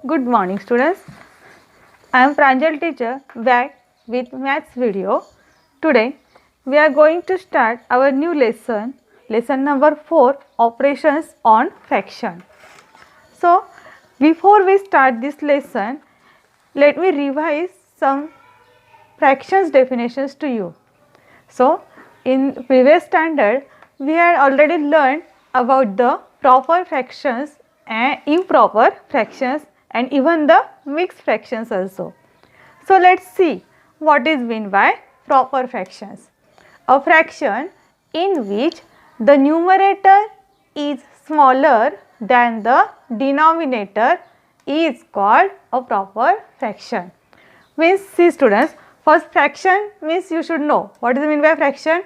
Good morning students. I am Pranjal teacher back with maths video. Today we are going to start our new lesson number 4, operations on fraction. So before we start this lesson, let me revise some fractions definitions to you. So in previous standard we had already learned about the proper fractions and improper fractions and even the mixed fractions also. So let's see what is meant by proper fractions. A fraction in which the numerator is smaller than the denominator is called a proper fraction. Means, see students, first fraction means you should know what is meant by fraction.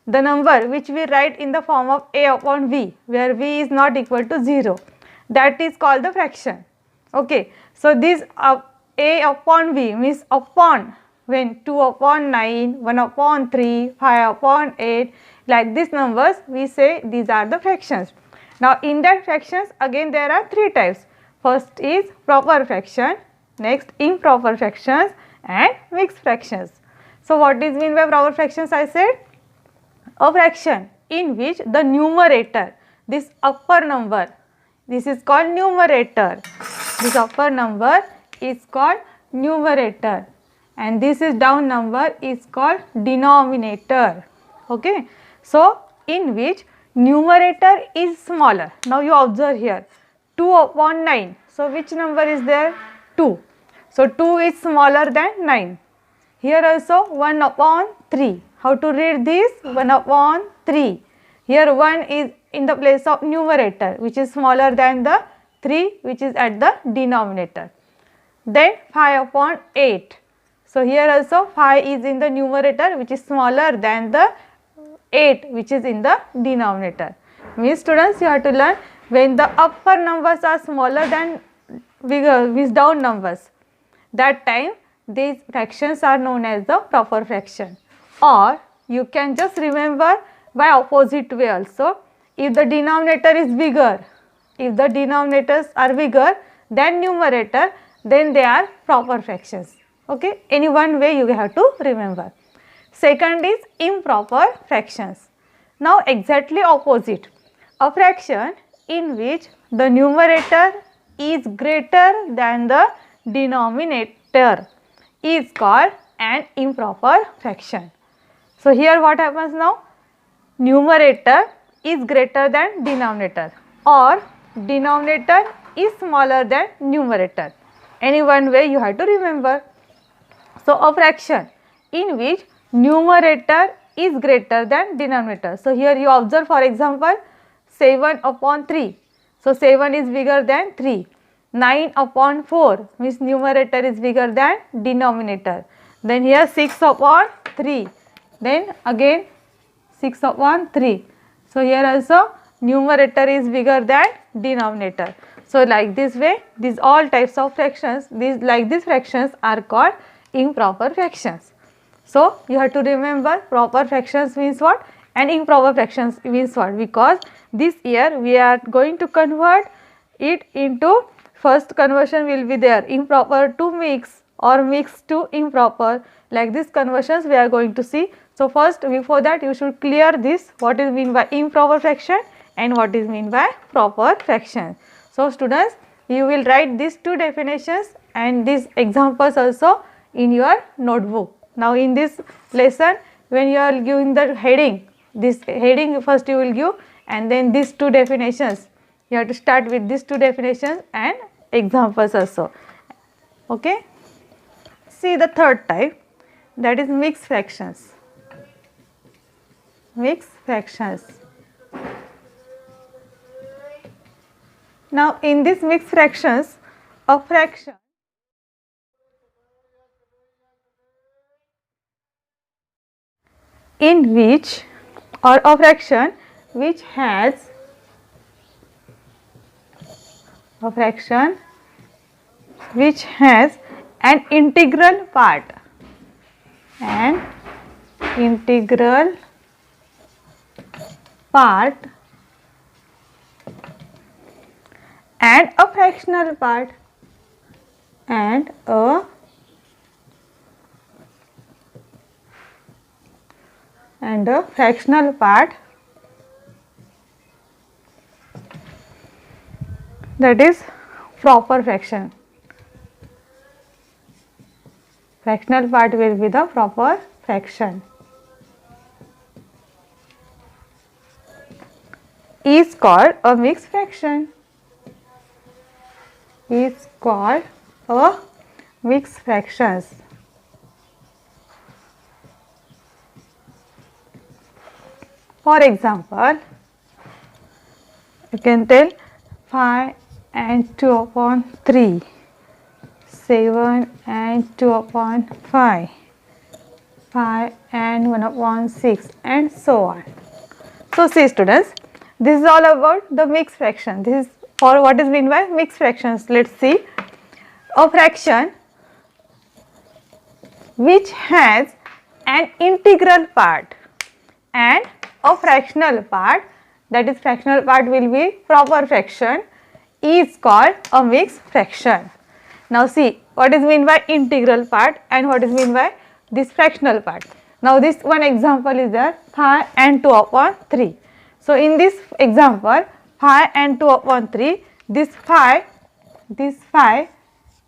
The number which we write in the form of a upon v, where v is not equal to 0, that is called the fraction. Okay, so this a upon v means upon, when 2 upon 9, 1 upon 3, 5 upon 8, like these numbers we say these are the fractions. Now in that fractions again there are 3 types. First is proper fraction, next improper fractions and mixed fractions. So what is meant by proper fractions? I said a fraction in which the numerator, this upper number, this is called numerator. This upper number is called numerator and this is down number is called denominator. Okay. So in which numerator is smaller. Now you observe here 2 upon 9. So which number is there? 2. So 2 is smaller than 9. Here also 1 upon 3. How to read this? 1 upon 3. Here 1 is in the place of numerator which is smaller than the 3 which is at the denominator. Then 5 upon 8. So here also 5 is in the numerator which is smaller than the 8 which is in the denominator. Means students, you have to learn when the upper numbers are smaller than with down numbers, that time these fractions are known as the proper fraction. Or you can just remember by opposite way also. If the denominator is bigger, if the denominators are bigger than numerator, then they are proper fractions. Okay, any one way you have to remember. Second is improper fractions. Now exactly opposite. A fraction in which the numerator is greater than the denominator is called an improper fraction. So here what happens now? Numerator is greater than denominator or denominator is smaller than numerator. Any one way you have to remember. So a fraction in which numerator is greater than denominator. So here you observe, for example, 7 upon 3. So 7 is bigger than 3. 9 upon 4 means numerator is bigger than denominator. Then here 6 upon 3. Then again 6 upon 3. So here also numerator is bigger than denominator. So like this way, these all types of fractions, these fractions are called improper fractions. So you have to remember proper fractions means what and improper fractions means what, because this year we are going to convert it into, first conversion will be there, improper to mix or mix to improper. Like these conversions we are going to see. So first, before that you should clear this, what is mean by improper fraction and what is mean by proper fraction. So students, you will write these two definitions and these examples also in your notebook. Now in this lesson, when you are giving the heading, this heading first you will give and then these two definitions. You have to start with these two definitions and examples also. Okay. See the third type, that is mixed fractions. Mixed fractions. Now in this mixed fractions, a fraction in which, or a fraction which has an integral part, and a fractional part. and a fractional part, that is proper fraction. Fractional part will be the proper fraction. Is called a mixed fraction. Is called a mixed fractions. For example, you can tell 5 and 2 upon 3, 7 and 2 upon 5, 5 and 1 upon 6, and so on. So see students, this is all about the mixed fraction. This is for what is meant by mixed fractions. Let's see. A fraction which has an integral part and a fractional part, that is fractional part will be proper fraction, is called a mixed fraction. Now see what is meant by integral part and what is meant by this fractional part. Now this one example is there, 5 and 2 upon 3. So in this example 5 and 2 upon 3, this 5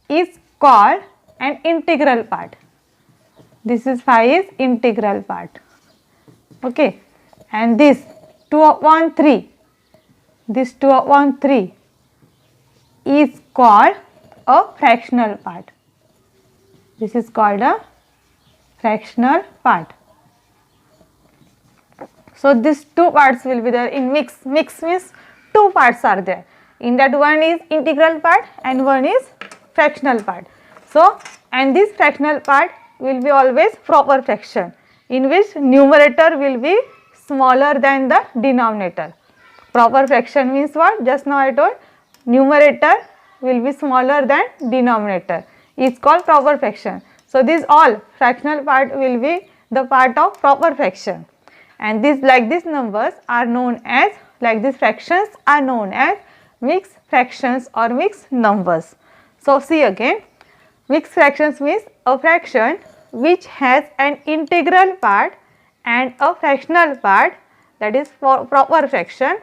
is called an integral part. This is 5 is integral part. Okay, and this 2 upon 3, this 2 upon 3 is called a fractional part. This is called a fractional part. So these two parts will be there in mix. Mix means two parts are there. In that one is integral part and one is fractional part. So and this fractional part will be always proper fraction, in which numerator will be smaller than the denominator. Proper fraction means what? Just now I told, numerator will be smaller than denominator, is called proper fraction. So this all fractional part will be the part of proper fraction, and this like these numbers are known as, like these fractions are known as mixed fractions or mixed numbers. So see again, mixed fractions means a fraction which has an integral part and a fractional part, that is for proper fraction,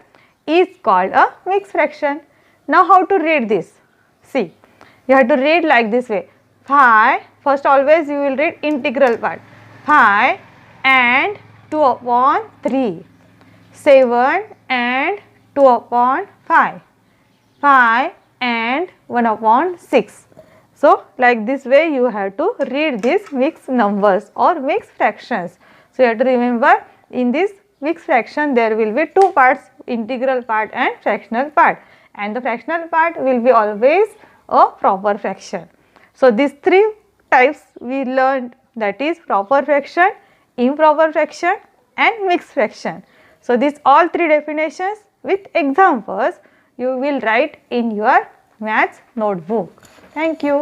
is called a mixed fraction. Now how to read this? See, you have to read like this way. 5, first always you will read integral part. 5 and 2 upon 3, 7 and 2 upon 5, 5 and 1 upon 6. So like this way you have to read these mixed numbers or mixed fractions. So you have to remember, in this mixed fraction there will be two parts, integral part and fractional part, and the fractional part will be always a proper fraction. So these three types we learned, that is proper fraction, improper fraction and mixed fraction. So these all three definitions with examples you will write in your maths notebook. Thank you.